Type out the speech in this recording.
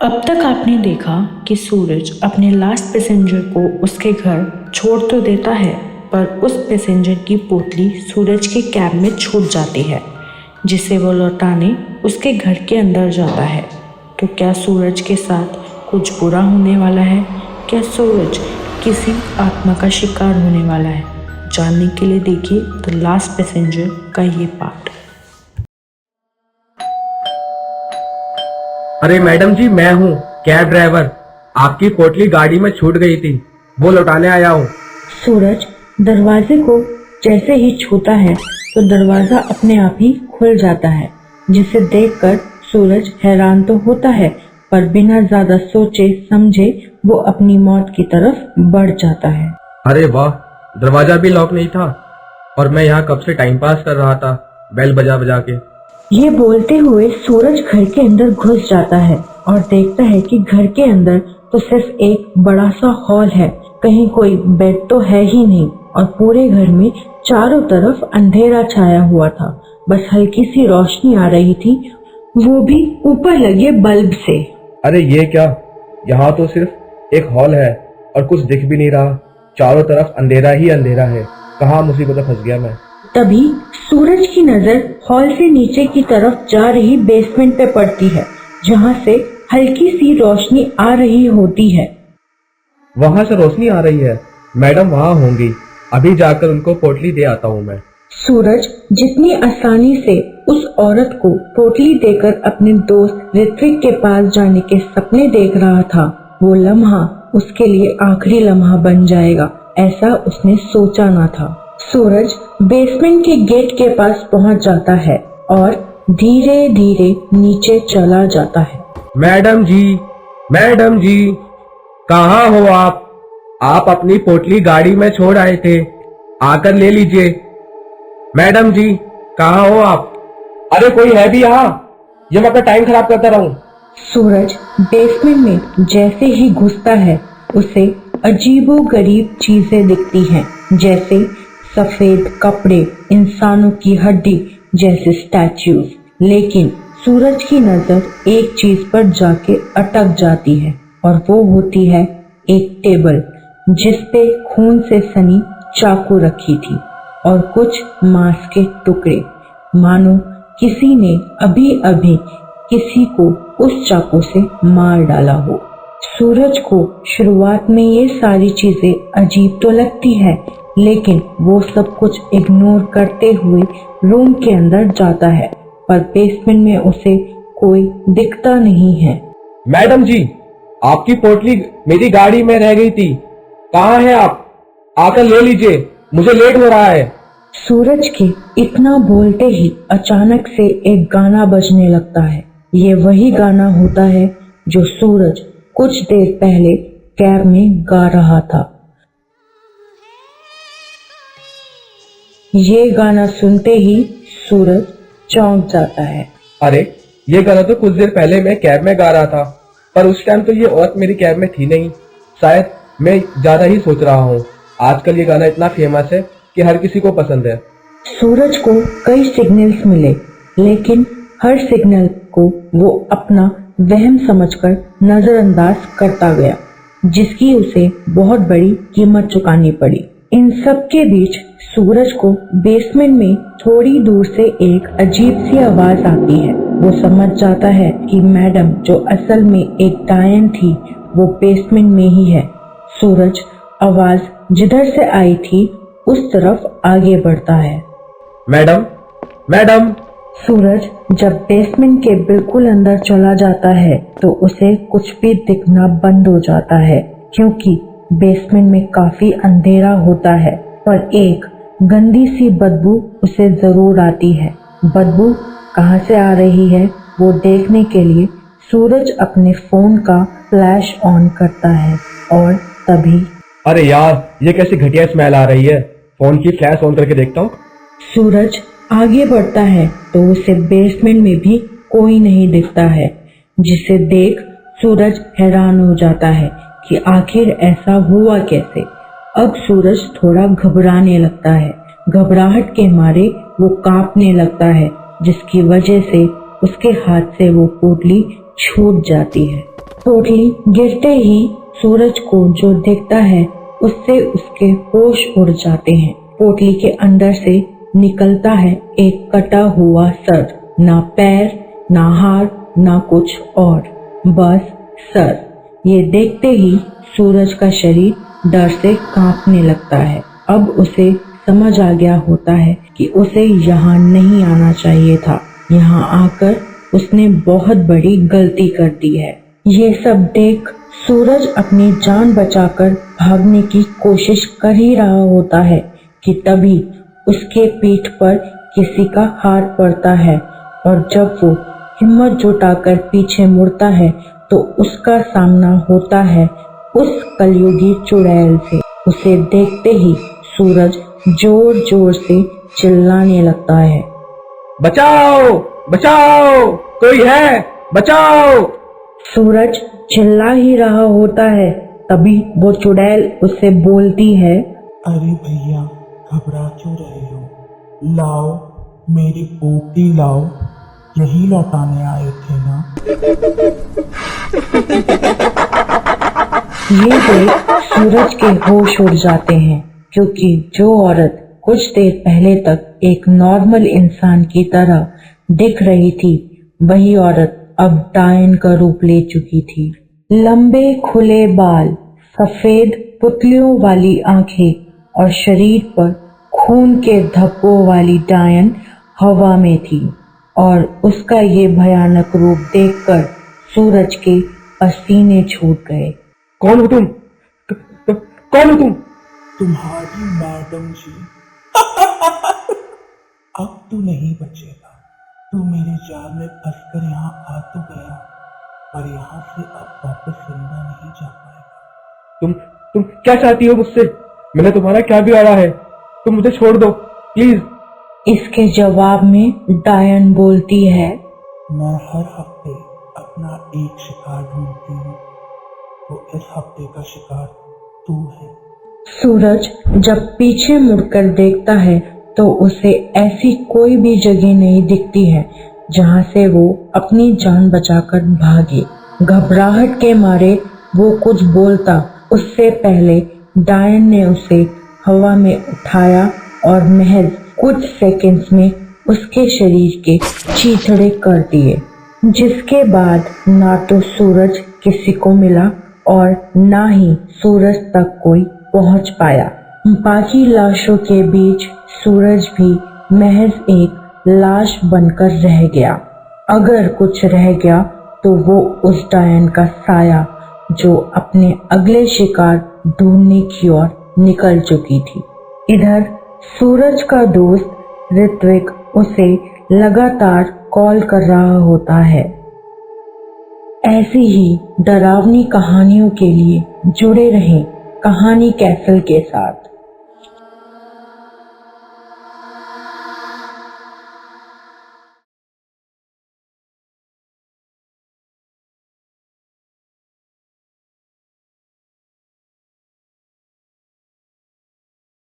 अब तक आपने देखा कि सूरज अपने लास्ट पैसेंजर को उसके घर छोड़ तो देता है, पर उस पैसेंजर की पोटली सूरज के कैब में छूट जाती है, जिसे वो लौटाने उसके घर के अंदर जाता है। तो क्या सूरज के साथ कुछ बुरा होने वाला है? क्या सूरज किसी आत्मा का शिकार होने वाला है? जानने के लिए देखिए द लास्ट पैसेंजर का ये पार्ट। अरे मैडम जी, मैं हूँ कैब ड्राइवर। आपकी पोटली गाड़ी में छूट गई थी, वो लौटाने आया हूँ। सूरज दरवाजे को जैसे ही छूता है तो दरवाजा अपने आप ही खुल जाता है, जिसे देखकर सूरज हैरान तो होता है, पर बिना ज्यादा सोचे समझे वो अपनी मौत की तरफ बढ़ जाता है। अरे वाह, दरवाजा भी लॉक नहीं था और मैं यहाँ कब से टाइम पास कर रहा था बेल बजा बजा के। ये बोलते हुए सूरज घर के अंदर घुस जाता है और देखता है कि घर के अंदर तो सिर्फ एक बड़ा सा हॉल है, कहीं कोई बेड तो है ही नहीं और पूरे घर में चारों तरफ अंधेरा छाया हुआ था। बस हल्की सी रोशनी आ रही थी, वो भी ऊपर लगे बल्ब से। अरे ये क्या, यहाँ तो सिर्फ एक हॉल है और कुछ दिख भी नहीं रहा, चारों तरफ अंधेरा ही अंधेरा है। कहाँ मुसीबत में फंस गया मैं। तभी सूरज की नजर हॉल से नीचे की तरफ जा रही बेसमेंट पे पड़ती है, जहाँ से हल्की सी रोशनी आ रही होती है। वहाँ से रोशनी आ रही है? मैडम वहाँ होंगी, अभी जाकर उनको पोटली दे आता हूँ मैं। सूरज जितनी आसानी से उस औरत को पोटली देकर अपने दोस्त ऋत्विक के पास जाने के सपने देख रहा था, वो लम्हा उसके लिए आखिरी लम्हा बन जाएगा, ऐसा उसने सोचा ना था। सूरज बेसमेंट के गेट के पास पहुंच जाता है और धीरे धीरे नीचे चला जाता है। मैडम जी, कहाँ हो आप? आप अपनी पोटली गाड़ी में छोड़ आए थे, आकर ले लीजिए। मैडम जी, कहाँ हो आप? अरे कोई है भी यहाँ? ये मैं अपना टाइम खराब करता रहूं? सूरज बेसमेंट में जैसे ही घुसता है उसे अजीबोगरीब चीजें दिखती हैं, जैसे सफेद कपड़े, इंसानों की हड्डी जैसे स्टैच्यूज। लेकिन सूरज की नजर एक चीज पर जाके अटक जाती है और वो होती है एक टेबल, जिसपे खून से सनी चाकू रखी थी और कुछ मांस के टुकड़े, मानो किसी ने अभी अभी किसी को उस चाकू से मार डाला हो। सूरज को शुरुआत में ये सारी चीजें अजीब तो लगती है, लेकिन वो सब कुछ इग्नोर करते हुए रूम के अंदर जाता है, पर बेसमेंट में उसे कोई दिखता नहीं है। मैडम जी, आपकी पोटली मेरी गाड़ी में रह गई थी, कहाँ है आप? आकर ले लीजिए, मुझे लेट हो रहा है। सूरज के इतना बोलते ही अचानक से एक गाना बजने लगता है। ये वही गाना होता है जो सूरज कुछ देर पहले कैब में गा रहा था। ये गाना सुनते ही सूरज चौंक जाता है। अरे, ये गाना तो कुछ देर पहले मैं कैब में गा रहा था, पर उस टाइम तो ये औरत मेरी कैब में थी नहीं। शायद मैं ज्यादा ही सोच रहा हूँ। आजकल ये गाना इतना फेमस है कि हर किसी को पसंद है। सूरज को कई सिग्नल्स मिले, लेकिन हर सिग्नल को वो अपना वहम समझकर नजरअंदाज करता गया, जिसकी उसे बहुत बड़ी कीमत चुकानी पड़ी। इन सब के बीच सूरज को बेसमेंट में थोड़ी दूर से एक अजीब सी आवाज आती है। वो समझ जाता है कि मैडम, जो असल में एक डायन थी, वो बेसमेंट में ही है। सूरज आवाज जिधर से आई थी उस तरफ आगे बढ़ता है। मैडम। सूरज जब बेसमेंट के बिल्कुल अंदर चला जाता है तो उसे कुछ भी दिखना बंद हो जाता है, क्योंकि बेसमेंट में काफी अंधेरा होता है, पर एक गंदी सी बदबू उसे जरूर आती है। बदबू कहाँ से आ रही है वो देखने के लिए सूरज अपने फोन का फ्लैश ऑन करता है और तभी अरे यार, ये कैसी घटिया स्मेल आ रही है। फोन की फ्लैश ऑन करके देखता हूँ। सूरज आगे बढ़ता है तो उसे बेसमेंट में भी कोई नहीं दिखता है, जिसे देख सूरज हैरान हो जाता है कि आखिर ऐसा हुआ कैसे। अब सूरज थोड़ा घबराने लगता है। घबराहट के मारे वो कांपने लगता है, जिसकी वजह से उसके हाथ से वो पोटली छूट जाती है। पोटली गिरते ही सूरज को जो दिखता है उससे उसके होश उड़ जाते हैं। पोटली के अंदर से निकलता है एक कटा हुआ सर, ना पैर, ना हाथ, ना कुछ और, बस सर। ये देखते ही सूरज का शरीर डर से कांपने लगता है। अब उसे समझ आ गया होता है कि उसे यहाँ नहीं आना चाहिए था। यहाँ आकर उसने बहुत बड़ी गलती कर दी है। ये सब देख सूरज अपनी जान बचाकर भागने की कोशिश कर ही रहा होता है कि तभी उसके पीठ पर किसी का हाथ पड़ता है और जब वो हिम्मत जुटाकर पीछे मुड़ता है तो उसका सामना होता है उस कलयुगी चुड़ैल से। उसे देखते ही सूरज जोर जोर से चिल्लाने लगता है, बचाओ बचाओ, कोई है, बचाओ। सूरज चिल्ला ही रहा होता है, तभी वो चुड़ैल उससे बोलती है, अरे भैया, घबरा क्यों रहे हो? लाओ मेरी पोटली लाओ, यही लौटाने आए थे ना। ये देख सूरज के होश उड़ जाते हैं, क्योंकि जो औरत कुछ देर पहले तक एक नॉर्मल इंसान की तरह दिख रही थी, वही औरत अब डायन का रूप ले चुकी थी। लंबे खुले बाल, सफेद पुतलियों वाली आंखें और शरीर पर खून के धब्बों वाली डायन हवा में थी और उसका ये भयानक रूप देखकर सूरज के पसीने छूट गए। कौन हो तुम? कौन हो तुम? तुम्हारी मैडम जी। अब तू नहीं बचेगा। तू मेरे जाल में फंसकर यहाँ आ तो गया, पर यहाँ से अब वापस जिंदा नहीं जा पाएगा। तुम क्या चाहती हो मुझसे? मैंने तुम्हारा क्या बिगाड़ा है? तुम मुझे छोड़ दो प्लीज। इसके जवाब में डायन बोलती है, मैं हर हफ्ते अपना एक शिकार ढूंढती हूँ, तो इस हफ्ते का शिकार तू है। सूरज जब पीछे मुड़कर देखता है तो उसे ऐसी कोई भी जगह नहीं दिखती है जहाँ से वो अपनी जान बचाकर भागे। घबराहट के मारे वो कुछ बोलता उससे पहले डायन ने उसे हवा में उठाया और महज कुछ सेकंड्स में उसके शरीर के चीथड़े कर दिए, जिसके बाद ना तो सूरज किसी को मिला और ना ही सूरज तक कोई पहुंच पाया। बाकी लाशों के बीच सूरज भी महज एक लाश बनकर रह गया। अगर कुछ रह गया तो वो उस डायन का साया जो अपने अगले शिकार ढूंढने की ओर निकल चुकी थी। इधर सूरज का दोस्त ऋत्विक उसे लगातार कॉल कर रहा होता है। ऐसी ही डरावनी कहानियों के लिए जुड़े रहें कहानी कैसल के साथ।